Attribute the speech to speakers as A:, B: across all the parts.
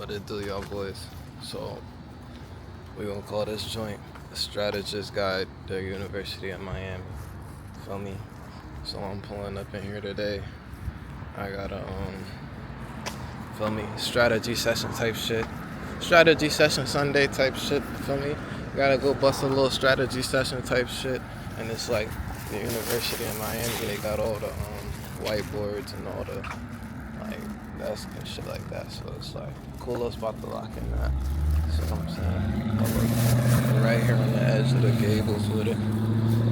A: What it do, y'all boys? So we gonna call this joint a Strategist Guide to University of Miami. Feel me? So I'm pulling up in here today. I got a feel me, strategy session type shit. Strategy session Sunday type shit, feel me? Gotta go bust a little strategy session type shit. And it's like the University of Miami, they got all the whiteboards and all the like desks and shit like that. So it's like cool little spot to lock in that. That's what I'm saying. We're right here on the edge of the gables with it.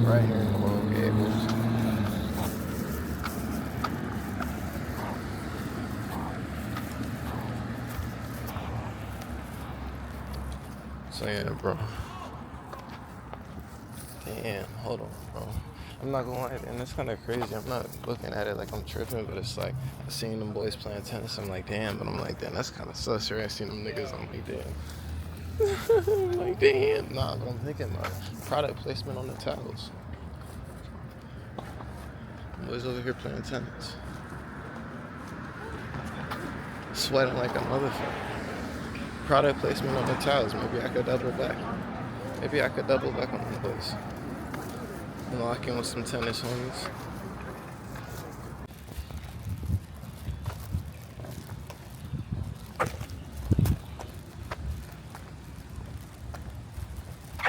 A: Right here in the little gables. So yeah, bro. Damn, hold on, bro. I'm not gonna lie, and it's kind of crazy. I'm not looking at it like I'm tripping, but it's like I seen them boys playing tennis. I'm like, damn, but I'm like, damn, that's kind of sus. Right? I seen them niggas. I'm like, damn. I'm like, damn. Nah, but I'm thinking about product placement on the towels. Boys over here playing tennis, sweating like a motherfucker. Product placement on the towels. Maybe I could double back. Maybe I could double back on them boys. And lock in with some tennis homies.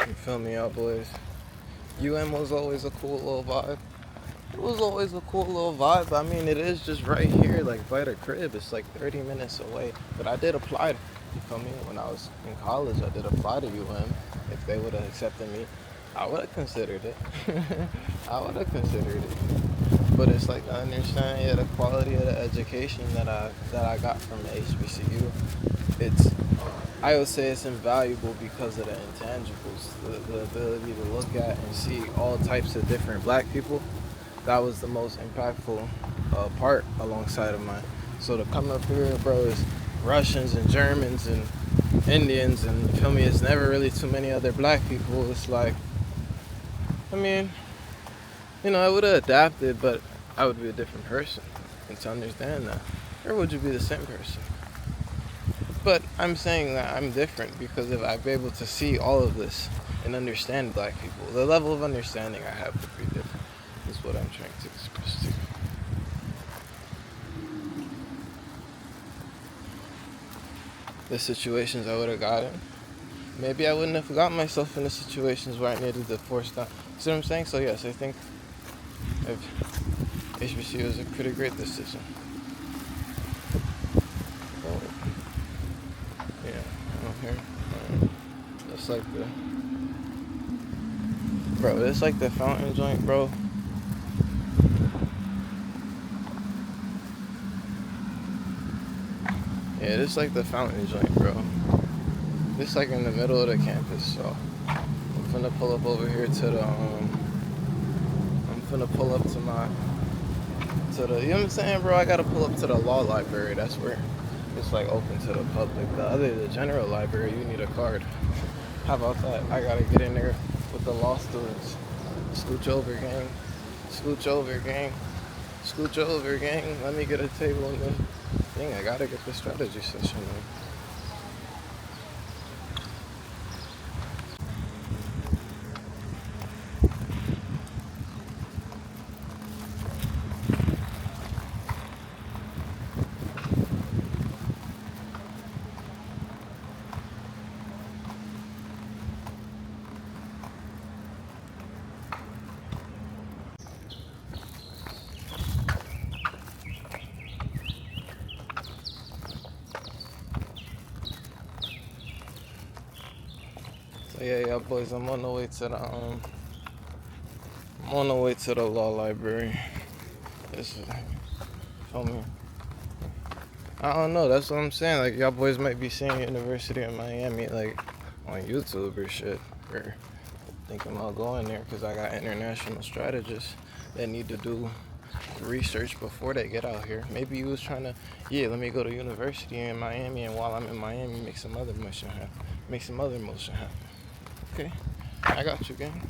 A: You feel me out, boys? UM was always a cool little vibe. It was always a cool little vibe. I mean, it is just right here, like by the crib. It's like 30 minutes away. But I did apply, you feel me? When I was in college, I did apply to UM. If they would have accepted me, I would have considered it. I would have considered it. But it's like I understand, yeah, the quality of the education that I got from HBCU. I would say it's invaluable because of the intangibles, the ability to look at and see all types of different black people. That was the most impactful part alongside of mine. So to come up here, bro, is Russians and Germans and Indians, and you feel me, it's never really too many other black people. It's like, I mean, you know, I would have adapted, but I would be a different person. And to understand that, or would you be the same person? But I'm saying that I'm different because if I'm able to see all of this and understand black people, the level of understanding I have would be different, is what I'm trying to express to you. The situations I would have gotten, maybe I wouldn't have got myself in the situations where I needed to force down. See what I'm saying? So yes, I think HBCU is a pretty great decision. Oh, yeah, here. It's like it's like the fountain joint, bro. Yeah, it's like the fountain joint, bro. It's like in the middle of the campus, so I'm finna pull up over here to the I'm finna pull up to the, you know what I'm saying, bro? I gotta pull up to the law library. That's where it's like open to the public. The general library, you need a card. How about that? I gotta get in there with the law students. Scooch over, gang. Scooch over, gang. Scooch over, gang. Let me get a table and then dang, I gotta get the strategy session in. So yeah, boys, I'm on the way to the law library. Feel me? I don't know. That's what I'm saying. Like y'all boys might be seeing University of Miami like on YouTube or shit. Or thinking about going there because I got international strategists that need to do research before they get out here. Maybe you was trying to, let me go to university in Miami, and while I'm in Miami, make some other motion happen. Okay, I got you, gang.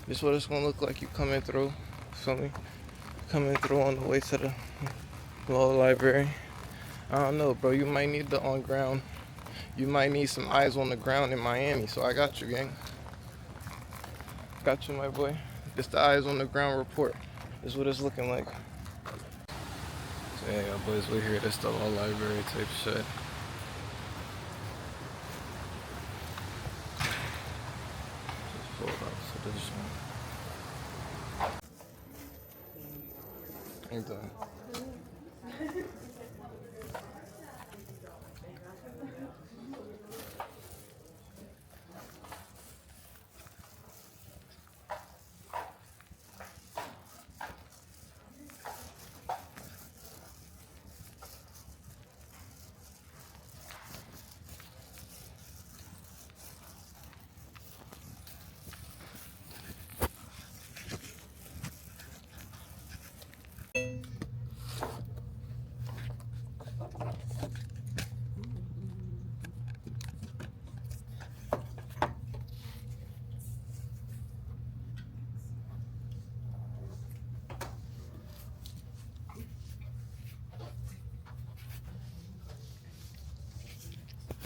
A: This is what it's gonna look like. You coming through, feel me? Coming through on the way to the law library. I don't know, bro. You might need the on ground. You might need some eyes on the ground in Miami. So I got you, gang. Got you, my boy. It's the eyes on the ground report. This is what it's looking like. So yeah, boys, we're here. This the law library type shit. Just pull up to this one. Ain't done.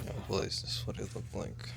A: Yeah, boys, this is what it looked like.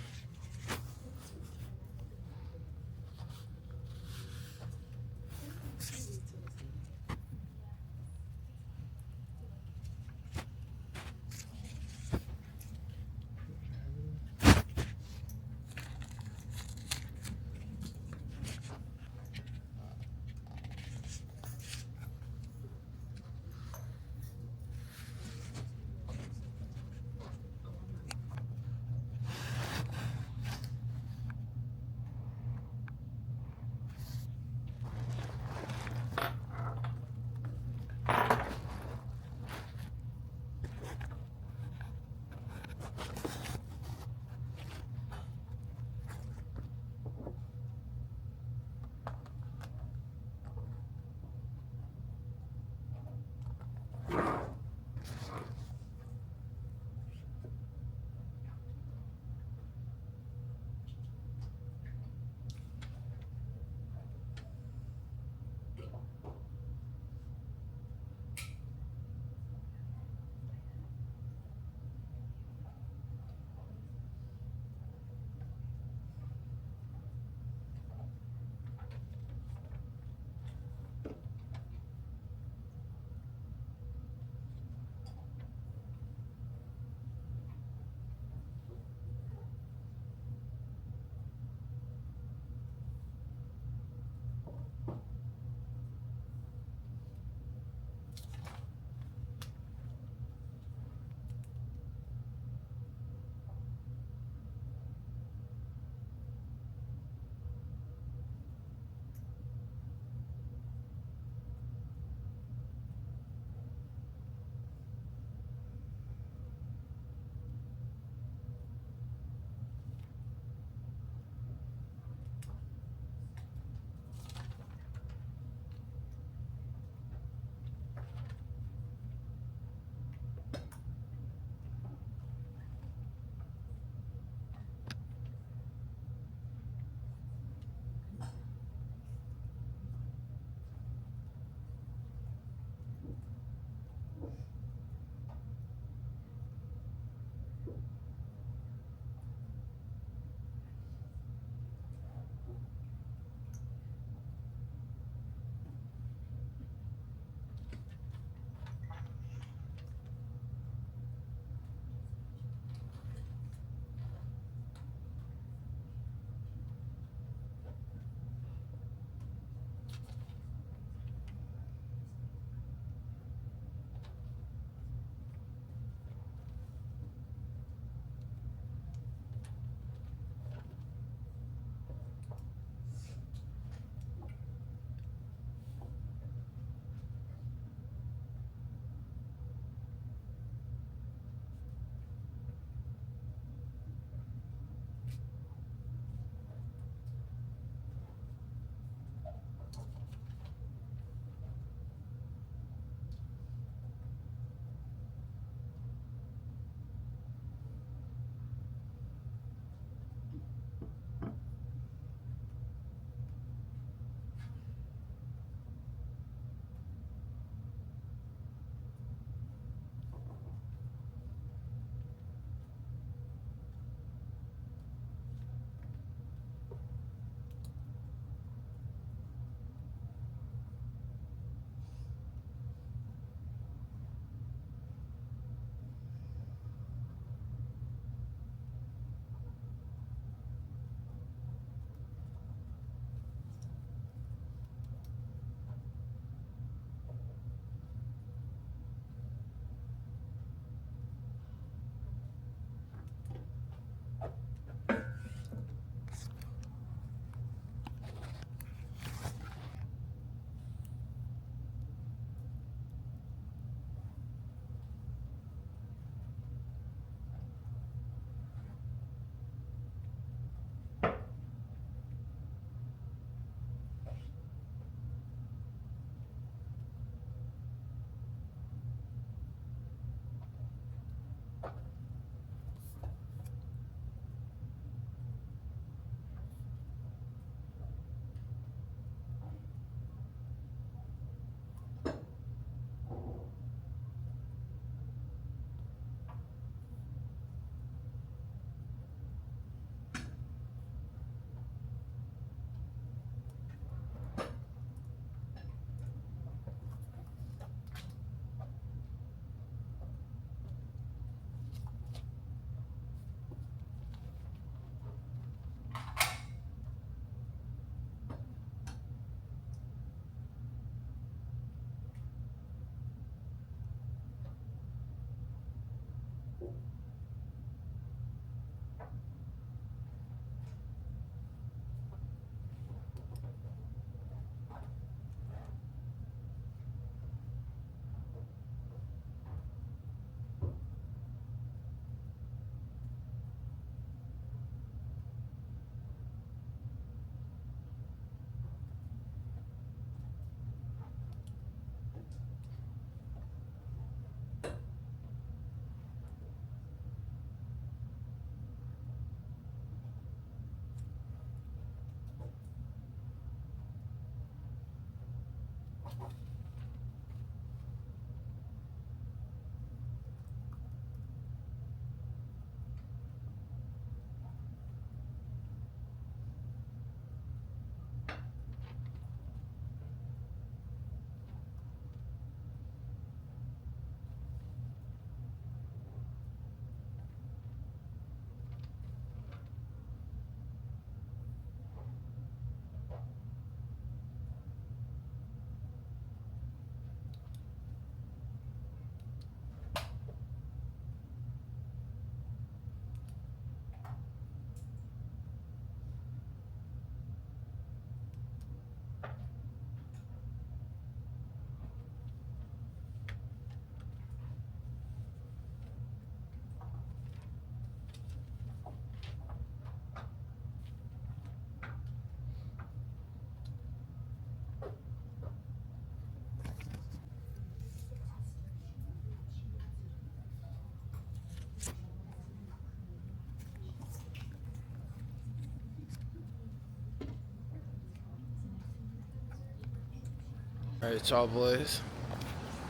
A: Alright, y'all boys.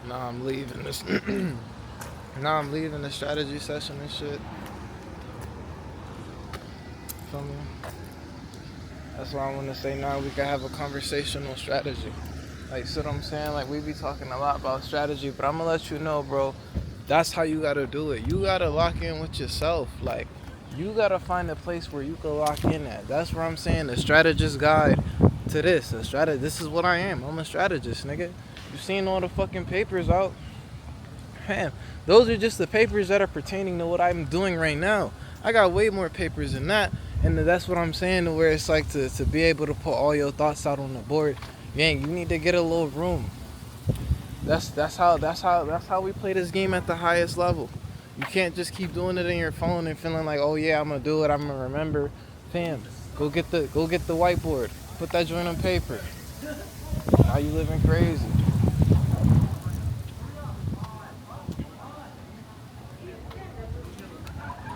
A: Now I'm leaving this. Now I'm leaving the strategy session and shit. Feel me? That's why I want to say now we can have a conversation on strategy. Like, see what I'm saying? Like, we be talking a lot about strategy, but I'm gonna let you know, bro, that's how you gotta do it. You gotta lock in with yourself. Like, you gotta find a place where you can lock in at. That's what I'm saying. The strategist guide to this. This is what I am. I'm a strategist, nigga. You seen all the fucking papers out? Man, those are just the papers that are pertaining to what I'm doing right now. I got way more papers than that. And that's what I'm saying, where it's like to be able to put all your thoughts out on the board. Gang, you need to get a little room. That's how we play this game at the highest level. You can't just keep doing it in your phone and feeling like, oh yeah, I'm gonna do it, I'm gonna remember. Fam, go get the whiteboard. Put that joint on paper. Now you living crazy.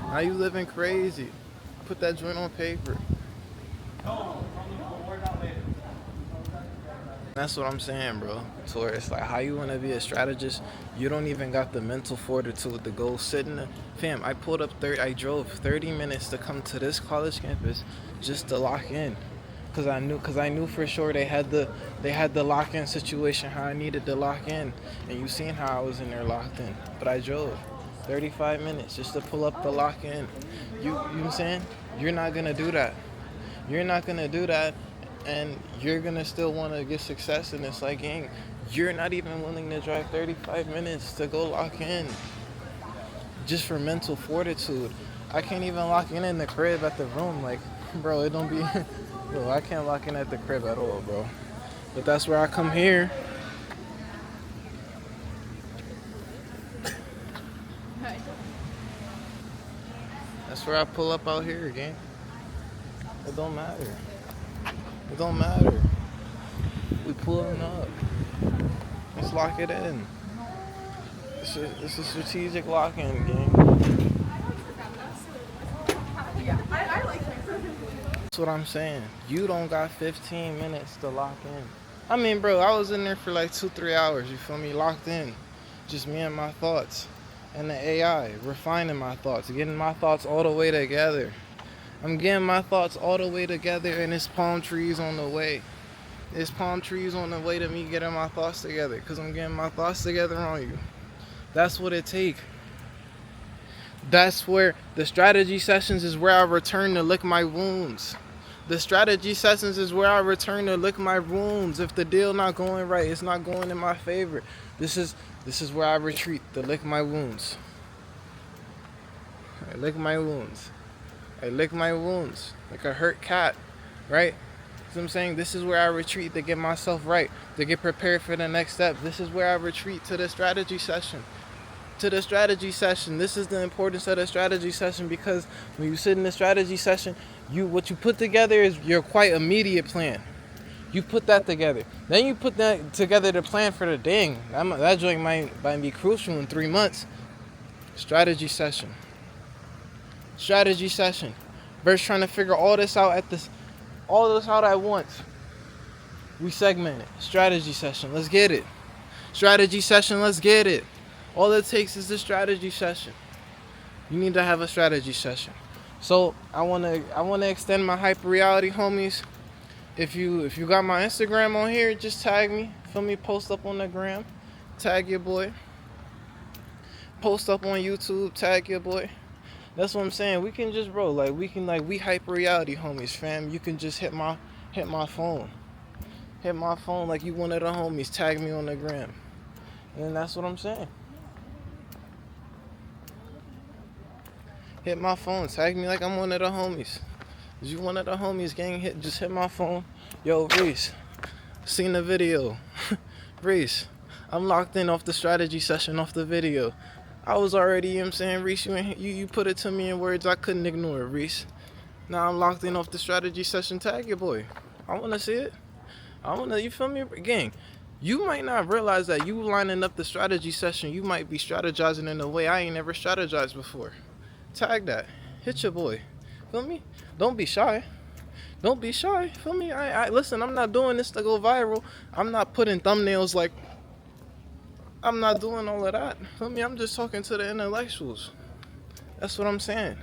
A: Now you living crazy. Put that joint on paper. That's what I'm saying, bro. So it's like, how you want to be a strategist? You don't even got the mental fortitude to go sit in the... Fam, I drove 30 minutes to come to this college campus just to lock in. Cause I knew for sure they had the lock-in situation, how I needed to lock in. And you seen how I was in there locked in. But I drove 35 minutes just to pull up the lock-in. You know what I'm saying? You're not gonna do that. You're not gonna do that, and you're gonna still want to get success. And it's like, gang, you're not even willing to drive 35 minutes to go lock in just for mental fortitude. I can't even lock in the crib at the room. Like, bro, it don't be... Bro, I can't lock in at the crib at all, bro. But that's where I come here. That's where I pull up out here, gang. It don't matter. It don't matter. We pulling up. Let's lock it in. It's a strategic lock-in, gang. That's what I'm saying. You don't got 15 minutes to lock in. I mean, bro, I was in there for like 2-3 hours, you feel me? Locked in. Just me and my thoughts. And the AI, refining my thoughts, getting my thoughts all the way together. I'm getting my thoughts all the way together, and it's palm trees on the way. It's palm trees on the way to me getting my thoughts together, because I'm getting my thoughts together on you. That's what it takes. That's where the strategy sessions is where I return to lick my wounds. The strategy sessions is where I return to lick my wounds. If the deal not going right, it's not going in my favor. This is where I retreat to lick my wounds. I lick my wounds. I lick my wounds like a hurt cat, right? So I'm saying, this is where I retreat to get myself right, to get prepared for the next step. This is where I retreat to the strategy session. To the strategy session. This is the importance of the strategy session, because when you sit in the strategy session, what you put together is your quite immediate plan. You put that together. Then you put that together to plan for the dang. That joint might be crucial in 3 months. Strategy session. Strategy session. Versus trying to figure all this out at once. We segment it. Strategy session. Let's get it. Strategy session. Let's get it. All it takes is the strategy session. You need to have a strategy session. So I wanna extend my hyper reality homies. If you got my Instagram on here, just tag me. Feel me? Post up on the gram. Tag your boy. Post up on YouTube. Tag your boy. That's what I'm saying. We can just, bro, like we hyper reality homies, fam. You can just hit my phone. Hit my phone like you one of the homies. Tag me on the gram. And that's what I'm saying. Hit my phone. Tag me like I'm one of the homies. Is you one of the homies, gang? Just hit my phone. Yo, Reese. Seen the video. Reese. I'm locked in off the strategy session, off the video. I was already, you know what I'm saying, Reese, you put it to me in words I couldn't ignore, Reese. Now I'm locked in off the strategy session. Tag your boy. I want to see it. You feel me? Gang, you might not realize that you lining up the strategy session, you might be strategizing in a way I ain't never strategized before. Tag that. Hit your boy. Feel me? Don't be shy. Don't be shy. Feel me? Listen, I'm not doing this to go viral. I'm not putting thumbnails like, I'm not doing all of that. Feel me? I'm just talking to the intellectuals. That's what I'm saying.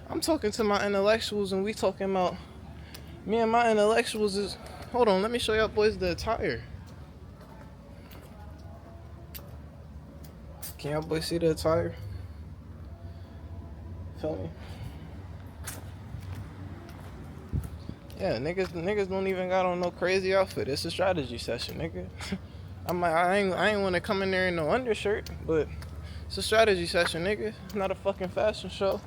A: I'm talking to my intellectuals and we talking about, me and my intellectuals is, hold on, let me show y'all boys the attire. Can y'all boys see the attire? Feel me? Yeah, niggas don't even got on no crazy outfit. It's a strategy session, nigga. I ain't want to come in there in no undershirt, but it's a strategy session, nigga. It's not a fucking fashion show.